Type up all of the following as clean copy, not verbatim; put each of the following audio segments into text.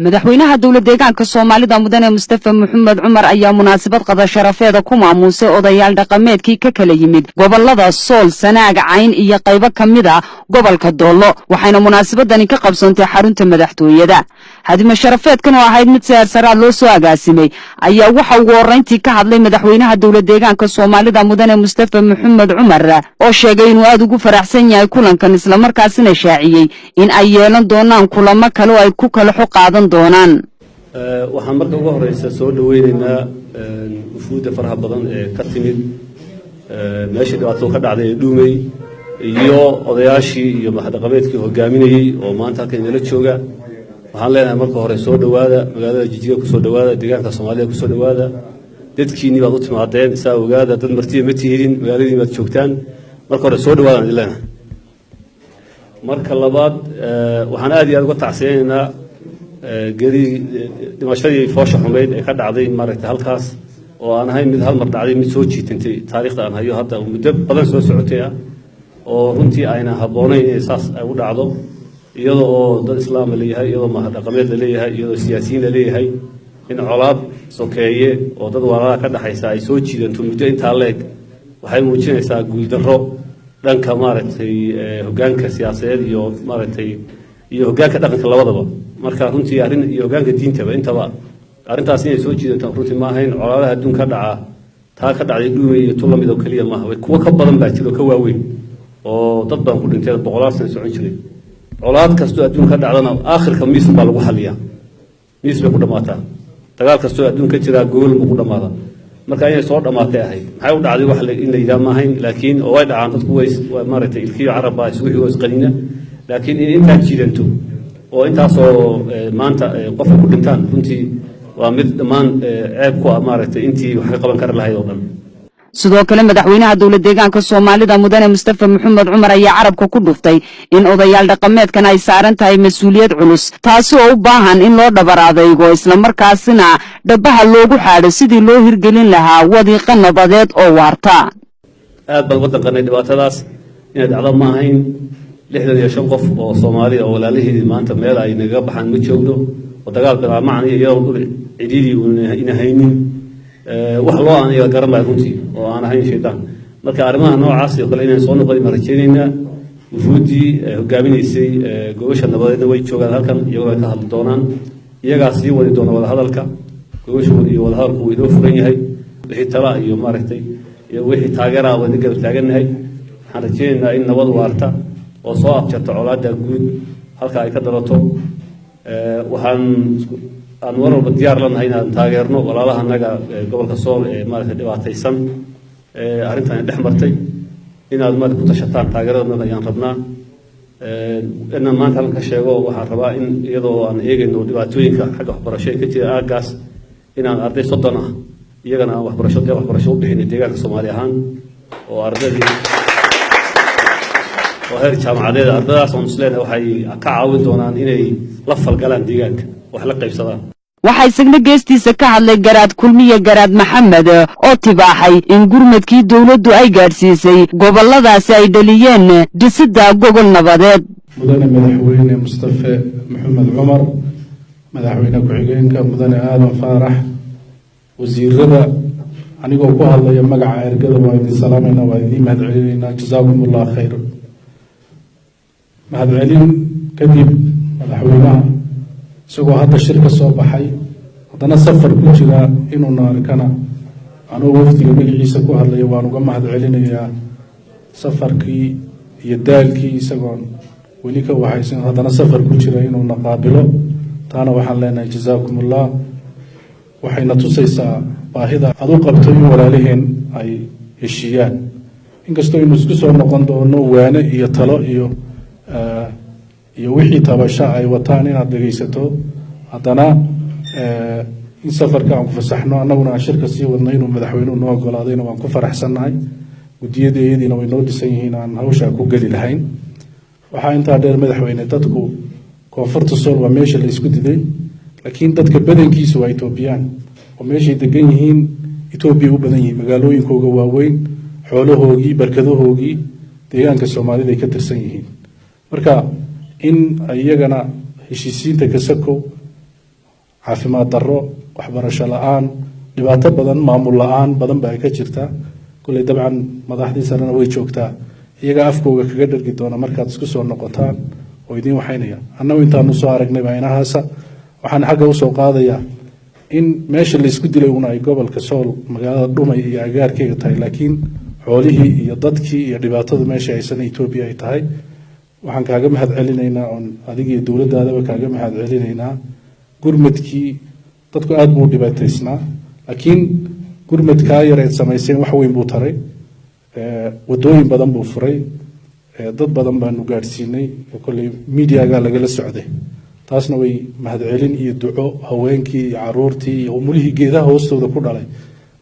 madaxweynaha dawladda deegaanka Soomaalida mudane Mustafa Maxamed Cumar ayaa munaasabad qada sharafeeda ku maamuusay odayaal dhaqameedkii ka kala yimid gobolada Sool, Sanaag, Cayn iyo qaybo kamida gobolka Doolo waxayna munaasabadani ka qabsantay xarunta madaxtooyada. hadima sharafeedkan oo ahayd mid siyaasadeed loo soo agaasimay ayaa waxa uu horeyntii ka hadlay madaxweynaha dawladda deegaanka Soomaalida mudane Mustafa Maxamed Cumar oo sheegay inuu aad ugu faraxsan yahay kulankan isla markaasina shaaciyay in ay yeelan doonaan kulamo kale oo ay ku kala qaadan doonaan. waxaan marka ugu horeysa soo dhaweynaynaa wufuudda faraha badan ee ka timid meesha dhibaato ka dhacday Dhuumay iyo odayaashii iyo madaxdhaqameedkii hogaaminayay oo maanta halkan inala jooga. waxaan leenahay marka hore soo dhawaada magaalada Jijjiga ku soo dhawaada deegaanka Soomaalida ku soo dhawaada dadkiini baad u timaadeen saa ogaada dad martiye ma tihiin magaaladii baad joogtaan marka hore soo dhawaada ilaa marka labaad waxaan aad iyo aad uga tacsiyeenaa dhimashadii foosha xumeyd ee ka dhacday maaragtay halkaas oo aan ahayn mid hal mar dhacday mid soo jiitantay taariikhda aan hayo hadda muddo badan soo socotay oo runtii ayna habboonayn in saas ay u dhacdo iyadoo oo dad islaam leeyahay iyadoo madaxdhaqameed leeyahay iyadoo siyaasiyiin leeyahay in colaad sokeeye oo dad walaalaha ka dhaxaysa ay soo jiidanto muddo intaa leeg waxay muujinaysaa guuldarro dhanka maaragtay hoggaanka siyaasadeed iyo maaragtay iyo hoggaanka dhaqanka labadaba marka runtii arrin iyo hoggaanka diintaba intaba arrintaas inay soo jiidanto runtii ma ahayn colaadaha adduunka dhaca taa ka dhacday Dhuumay iyo tulamid oo kaliya maaha way kuwa ka badan baa jiro ka waaweyn oo dad baan ku dhintay boqolaal sano socon jiray colaad kastoo adduunka dhacdana aakhirka miis baa lagu xaliyaa miis bay ku dhamaataa dagaal kastoo adduunka jira gool buu ku dhamaada marka inay soo dhamaatay ahayd maxay u dhacday wax in la yiraahdo ma ahayn laakiin oo way dhacaan dadku way maaragtay ilkiyo carab baa isugu xigo isqadina laakiin in inta jiidanto oo intaasoo maanta qof ku dhintaan runtii waa mid dhamaan ceeb ku ah maaragtay intii wax ka qaban kar lahayd oo dhan. sidoo kale madaxweynaha dawladda deegaanka Soomaalida mudane Mustafa Maxamed Cumar ayaa carabka ku dhuftay in odayaal dhaqameedkan ay saaran tahay mas'uuliyad culus taasi oo u baahan in loo dhabaraadeego isla markaasina dhabaha loogu xaadho sidii loo hirgelin lahaa wadiiqa nabadeed oo waarta. aad baan wadankan dhibaatadaas inay dhacdo ma ahayn 65 qof oo Soomaali oo walaalihii maanta meel ay naga baxaan ma joogno oo dagaal bilaa macna iyo cididii ina haynin wax loo aan iga garanay runtii oo aan ahayn sheedan marka arrimaha noocaas oo kale inaan soo noqday ma rajaynaynaa wufuudii hogaaminaysay gobasha nabadeedna way joogaan halkan iyagoo ka hadli doonaan iyagaa sii wadi doona wada hadalka gobashooda iyo wada hadalku way inoo furan yahay wixii tala iyo maaragtay iyo wixii taageera wada garab taaganahay waxaan rajaynaynaa in nabad waarta oo soo afjarta colaadda guud halka ay ka dalato waxaan aan warwalba diyaar lanahay inaan taageerno walaalaha naga gobolka Sool ee maaragtay dhibaataysan arrintan dhex martay inaad maaragtay ku tashataan taageeradana ayaan rabnaa inaan maanta halka sheego waxaan rabaa in iyadoo aan eegayno dhibaatooyinka xagga waxbarashada ka jira aagaas inaan arday 30 ah iyagana waxbarasho u bixin deegaanka Soomaali ahaan oo ardaydii oo heer jaamacadeed ardaydaas oo musliin waxay ka caawin doonaan inay la falgalaan deegaanka wax la qaybsadaan. waxaa isagna geestiisa ka hadlay garaad kulmiye garaad Maxamed oo tibaaxay in gurmadkii dawladdu ay gaarsiisay goboladaasi ay dhaliyeen dhisidda gobol nabadeed. mudane madaxweyne Mustafa Maxamed Cumar madaxweyne ku-xigeenka mudane Aadan Faarax wasiirada anigoo ku hadlaya magaca ergada waa idin salaamayna waa idin mahadcelinaynaa jazaakumullahu khayr. mahadcelin kadib madaxweynaha isagoo hadda shirka soo baxay haddana safar ku jira inuu naarkana anoo wafdiga magaciisa ku hadlaya waan uga mahadcelinayaa safarkii iyo daalkii isagoo weli ka waxaysan haddana safar ku jira inuu naqaabilo taana waxaan leenahay jazaakumullah waxayna tusaysaa baahida aad u qabto in walaaliheen ay heshiiyaan inkastoo inuu isku soo noqon doono waane iyo talo iyo wixii tabasha ay wataan inaad dhageysato haddana in safarka aan ku fasaxno annaguna aan shirka sii wadno inuu madaxweynuhu noo ogolaadayna waan ku faraxsannahay guddiyadeediina way noo dhisan yihiin aan hawshaa ku geli lahayn. waxaa intaa dheer madaxweyne dadku koonfurta Sool waa meesha la isku diday laakiin dadka badankiisu waa Itoobiyaan oo meeshay degan yihiin Itoobiya u badan yihiin magaalooyinkooga waaweyn xoolahoogii barkadahoogii deegaanka Soomaalida ay ka tirsan yihiin marka in iyagana heshiisiinta ka sako caafimaad darro waxbarasho la'aan dhibaato badan maamul la'aan badan baa ka jirta kulay dabcan madaxdii sarena way joogtaa iyaga afkooga kaga dhargi doona markaad isku soo noqotaan oo idin waxaynaya annagu intaanu soo aragnay baa inahaasa waxaan xagga u soo qaadayaa in meesha la isku dilay una ay gobolka Sool magaalada Dhumay iyo agaarkeega tahay laakiin xoolihii iyo dadkii iyo dhibaatada meesha aysan Itoobiya ay tahay waxaan kaaga mahad celinaynaa oo adiga iyo dawladdaadaba kaaga mahad celinaynaa gurmadkii dadku aad buu dhibaataysnaa laakiin gurmadka yar ee samayseen wax weyn buu taray wadooyin badan buu furay dad badan baanu gaarsiinay kulli media-ga lagala socday taasna way mahad celin iyo duco haweenkii iyo caruurtii iyo umulihii geedaha hoostooda ku dhalay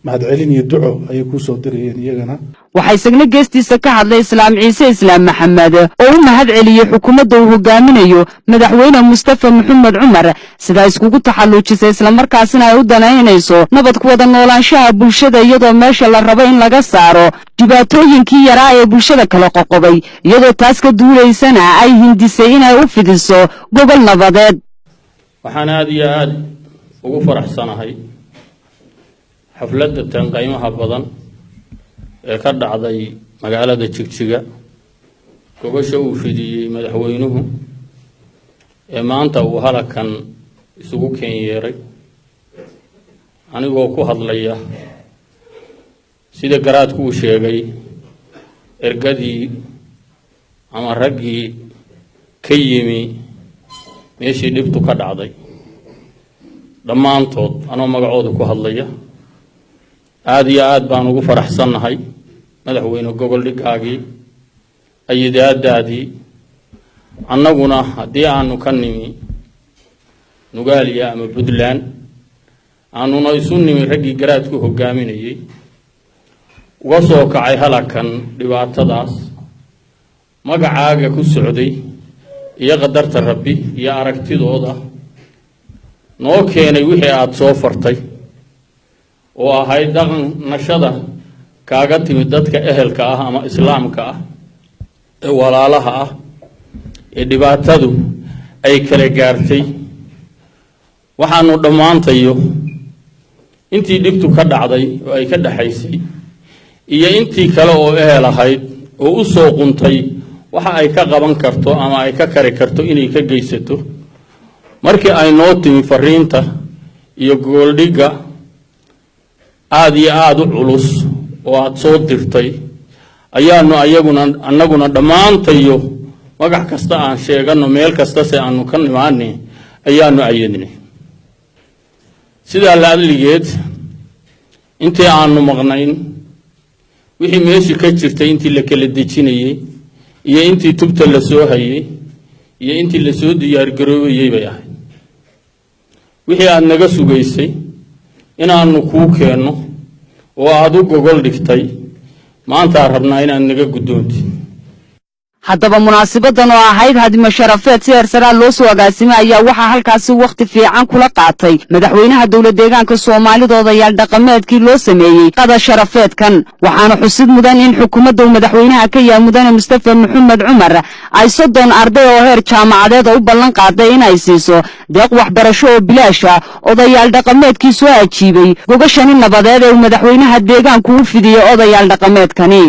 mahad celin iyo duco ayay ku soo dirayeen iyagana waxay isagna geestiisa ka hadlay Islaam Ciise Islaam Maxamed oo u mahad celiyay xukuumadda uu hogaaminayo madaxweyne Mustafa Maxamed Cumar sida iskugu taxalluujisay isla markaasina ay u danaynayso nabad ku wada noolaanshaha bulshada iyadoo meesha la rabo in laga saaro dhibaatooyinkii yaraa ee bulshada kala qoqobay iyadoo taas ka duuleysana ay hindisay inay u fidiso gobol nabadeed waxaan aad iyo aad ugu faraxsanahay xafladda tan qiimaha badan ee ka dhacday magaalada Jigjiga gobasha uu fidiyay madaxweynuhu ee maanta uu halakan isugu keenyeeray anigoo ku hadlaya sida garaadku uu sheegay ergadii ama raggii ka yimi meeshii dhibtu ka dhacday dhammaantood anoo magacooda ku hadlaya aad iyo aad baan ugu faraxsanahay madaxweyne gobol dhigaagii ayadaadadii annaguna haddii aanu ka nimi Nugaaliya ama Puntland aanuna isu nimi raggii garaadku hogaaminayay uga soo kacay halakan dhibaatadaas magacaaga ku socday iyo qadarta rabbi iyo aragtidooda noo keenay wixii aad soo fartay oo ahayd dhaqan nashada kaaga timid dadka ehelka ah ama islaamka ah ee walaalaha ah ee dhibaatadu ay kala gaartay waxaanu dhammaantayo intii dhibtu ka dhacday oo ay ka dhaxaysay iyo intii kale oo ehel ahayd oo u soo quntay waxa ay ka qaban karto ama ay ka kari karto inay ka geysato markii ay noo timi fariinta iyo gooldhiga aad iyo aad u culus oo aad soo dirtay ayaanu annaguna dhammaantayo magac kasta aan sheegano meel kasta si aanu ka nimaanay ayaanu ayadnay sida la adligeed intii aanu maqnayn wixii meeshii ka jirtay intii la kala dejinayay iyo intii tubta la soo hayay iyo intii la soo diyaar garoobay bay ahayd wixii aad naga sugaysay inaanu kuu keeno oo aad u gogol dhigtay maanta rabnaa inaad naga guddoonti haddaba munaasibadan oo ahayd hadima sharafeed si hersara loo soo agaasimay ayaa waxaa halkaasi waqti fiican kula qaatay madaxweynaha dawlad deegaanka Soomaalida odayaal dhaqameedkii loo sameeyay qada sharafeedkan waxaana xusid mudan in xukuumadda madaxweynaha ka yahay mudane Mustafa Maxamed Cumar ay 30 arday oo heer jaamacadeed u ballan qaaday in ay siiso deeq waxbarasho oo bilaash ah odayaal dhaqameedkii soo ajiibay gogashani nabadeed ee madaxweynaha deegaanku u fidiyay odayaal dhaqameedkani